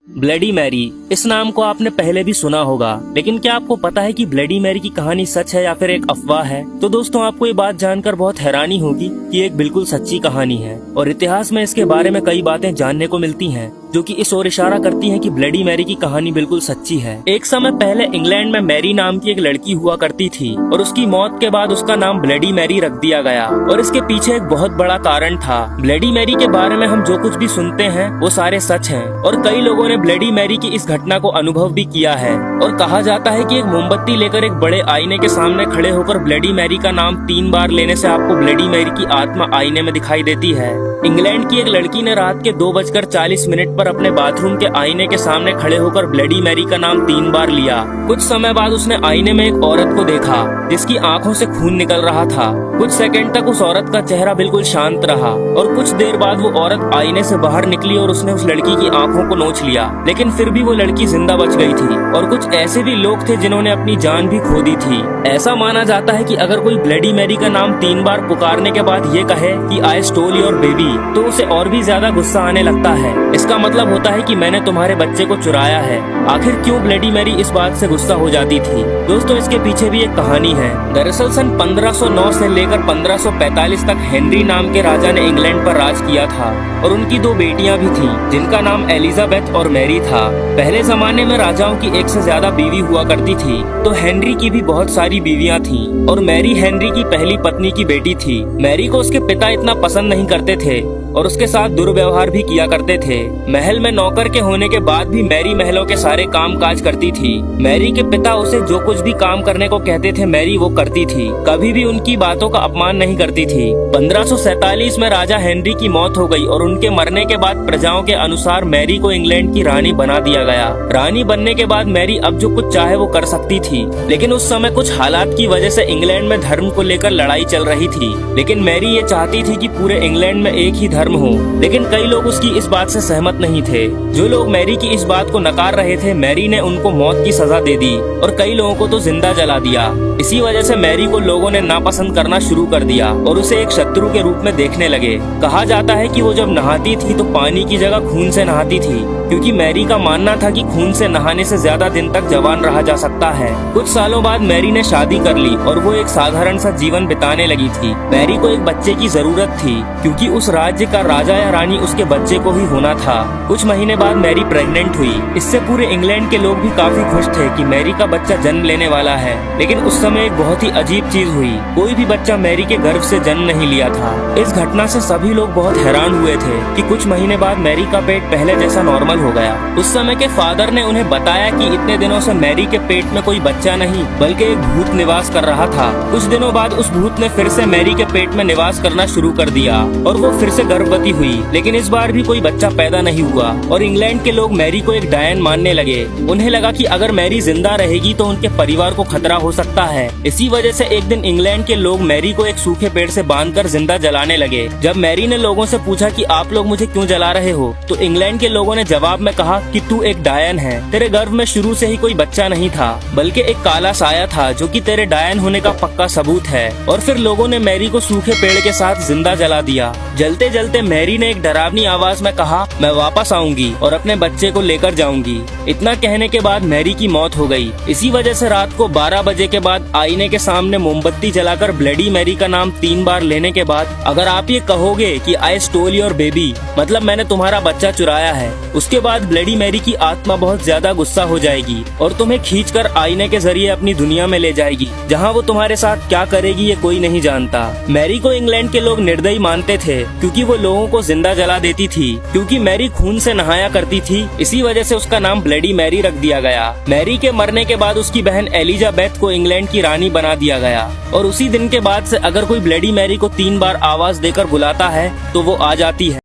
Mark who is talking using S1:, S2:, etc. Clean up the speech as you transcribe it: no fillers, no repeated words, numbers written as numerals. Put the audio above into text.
S1: Bloody Mary, इस नाम को आपने पहले भी सुना होगा, लेकिन क्या आपको पता है कि ब्लडी मैरी की कहानी सच है या फिर एक अफवाह है? तो दोस्तों, आपको ये बात जानकर बहुत हैरानी होगी कि एक बिल्कुल सच्ची कहानी है और इतिहास में इसके बारे में कई बातें जानने को मिलती हैं जो कि इस ओर इशारा करती हैं कि ब्लडी मैरी की कहानी बिल्कुल सच्ची है। एक समय पहले इंग्लैंड में मैरी नाम की एक लड़की हुआ करती थी और उसकी मौत के बाद उसका नाम ब्लडी मैरी रख दिया गया और इसके पीछे एक बहुत बड़ा कारण था। ब्लडी मैरी के बारे में हम जो कुछ भी सुनते हैं वो सारे सच हैं और कई लोगों ने ब्लडी मैरी की इस घटना को अनुभव भी किया है और कहा जाता है कि एक मोमबत्ती लेकर एक बड़े आईने के सामने खड़े होकर ब्लडी मैरी का नाम 3 बार लेने से आपको ब्लडी मैरी की आत्मा आईने में दिखाई देती है। इंग्लैंड की एक लड़की ने रात के 2:40 पर अपने बाथरूम के आईने के सामने खड़े होकर ब्लडी मैरी का नाम 3 बार लिया। कुछ समय बाद उसने आईने में एक औरत को देखा जिसकी आंखों से खून निकल रहा था। कुछ सेकंड तक उस औरत का चेहरा बिल्कुल शांत रहा और कुछ देर बाद वो औरत आईने से बाहर निकली और उसने उस लड़की की आंखों को नोच लिया, लेकिन फिर भी वो लड़की जिंदा बच गई थी। और कुछ ऐसे भी लोग थे जिन्होंने अपनी जान भी खो दी थी। ऐसा माना जाता है कि अगर कोई ब्लडी मैरी का नाम 3 बार पुकारने के बाद ये कहे कि आई स्टोल योर बेबी, तो उसे और भी ज्यादा गुस्सा आने लगता है। इसका मतलब होता है कि मैंने तुम्हारे बच्चे को चुराया है। आखिर क्यों ब्लडी मैरी इस बात से गुस्सा हो जाती थी? दोस्तों, इसके पीछे भी एक कहानी है। दरअसल सन 1509 से लेकर 1545 तक हेनरी नाम के राजा ने इंग्लैंड पर राज किया था और उनकी 2 बेटियां भी थीं, जिनका नाम एलिजाबेथ और मैरी था। पहले जमाने में राजाओं की 1 से ज्यादा बीवी हुआ करती थी, तो हेनरी की भी बहुत सारी बीवियां थीं और मैरी हेनरी की पहली पत्नी की बेटी थी। मैरी को उसके पिता इतना पसंद नहीं करते थे और उसके साथ दुर्व्यवहार भी किया करते थे। महल में नौकर के होने के बाद भी मैरी महलों के सारे काम काज करती थी। मैरी के पिता उसे जो कुछ भी काम करने को कहते थे मैरी वो करती थी, कभी भी उनकी बातों का अपमान नहीं करती थी। 1547 में राजा हेनरी की मौत हो गई और उनके मरने के बाद प्रजाओं के अनुसार मैरी को इंग्लैंड की रानी बना दिया गया। रानी बनने के बाद मैरी अब जो कुछ चाहे वो कर सकती थी, लेकिन उस समय कुछ हालात की वजह से इंग्लैंड में धर्म को लेकर लड़ाई चल रही थी। लेकिन मैरी ये चाहती थी कि पूरे इंग्लैंड में एक ही धर्म हो, लेकिन कई लोग उसकी इस बात से सहमत नहीं थे। जो लोग मैरी की इस बात को नकार रहे थे, मैरी ने उनको मौत की सजा दे दी और कई लोगों को तो जिंदा जला दिया। इसी वजह से मैरी को लोगों ने नापसंद करना शुरू कर दिया और उसे एक शत्रु के रूप में देखने लगे। कहा जाता है कि वो जब नहाती थी तो पानी की जगह खून से नहाती थी, क्योंकि मैरी का मानना था कि खून से नहाने से ज्यादा दिन तक जवान रहा जा सकता है। कुछ सालों बाद मैरी ने शादी कर ली और वो एक साधारण सा जीवन बिताने लगी थी। मैरी को एक बच्चे की जरूरत थी, क्योंकि उस राज्य का राजा या रानी उसके बच्चे को ही होना था। कुछ महीने बाद मैरी प्रेग्नेंट हुई। इससे पूरे इंग्लैंड के लोग भी काफी खुश थे कि मैरी का बच्चा जन्म लेने वाला है। लेकिन उस समय एक बहुत ही अजीब चीज हुई। कोई भी बच्चा मैरी के गर्भ से जन्म नहीं लिया था। इस घटना से सभी लोग बहुत हैरान हुए थे कि कुछ महीने बाद मैरी का पेट पहले जैसा नॉर्मल हो गया। उस समय के फादर ने उन्हें बताया कि इतने दिनों से मैरी के पेट में कोई बच्चा नहीं बल्कि एक भूत निवास कर रहा था। कुछ दिनों बाद उस भूत ने फिर से मैरी के पेट में निवास करना शुरू कर दिया और वो फिर से गर्भवती हुई, लेकिन इस बार भी कोई बच्चा पैदा नहीं हुआ और इंग्लैंड के लोग मैरी को एक डायन मानने लगे। उन्हें लगा कि अगर मैरी जिंदा रहेगी तो उनके परिवार को खतरा हो सकता है। इसी वजह से एक दिन इंग्लैंड के लोग मैरी को एक सूखे पेड़ से बांधकर जिंदा जलाने लगे। जब मैरी ने लोगों से पूछा कि आप लोग मुझे क्यों जला रहे हो, तो इंग्लैंड के लोगों ने जवाब में कहा कि तू एक डायन है, तेरे गर्भ में शुरू से ही कोई बच्चा नहीं था बल्कि एक काला साया था जो कि तेरे डायन होने का पक्का सबूत है। और फिर लोगों ने मैरी को सूखे पेड़ के साथ जिंदा जला दिया। जलते जलते मैरी ने एक डरावनी आवाज में कहा, मैं वापस आऊंगी और अपने बच्चे को लेकर जाऊंगी। इतना कहने के बाद मैरी की मौत हो गई। इसी वजह से रात को 12 बजे के बाद आईने के सामने मोमबत्ती जलाकर ब्लडी मैरी का नाम 3 बार लेने के बाद अगर आप ये कहोगे कि आई स्टोल योर बेबी, मतलब मैंने तुम्हारा बच्चा चुराया है, उसके बाद ब्लडी मैरी की आत्मा बहुत ज्यादा गुस्सा हो जाएगी और तुम्हें खींचकर आईने के जरिए अपनी दुनिया में ले जाएगी, जहाँ वो तुम्हारे साथ क्या करेगी ये कोई नहीं जानता। मैरी को इंग्लैंड के लोग निर्दयी मानते थे क्योंकि वो लोगों को जिंदा जला देती थी। क्योंकि मैरी खून से नहाया करती थी, इसी वजह से उसका नाम ब्लडी मैरी रख दिया गया। मैरी के मरने के बाद उसकी बहन एलिजाबेथ को इंग्लैंड की रानी बना दिया गया और उसी दिन के बाद से अगर कोई ब्लडी मैरी को 3 बार आवाज देकर बुलाता है तो वो आ जाती है।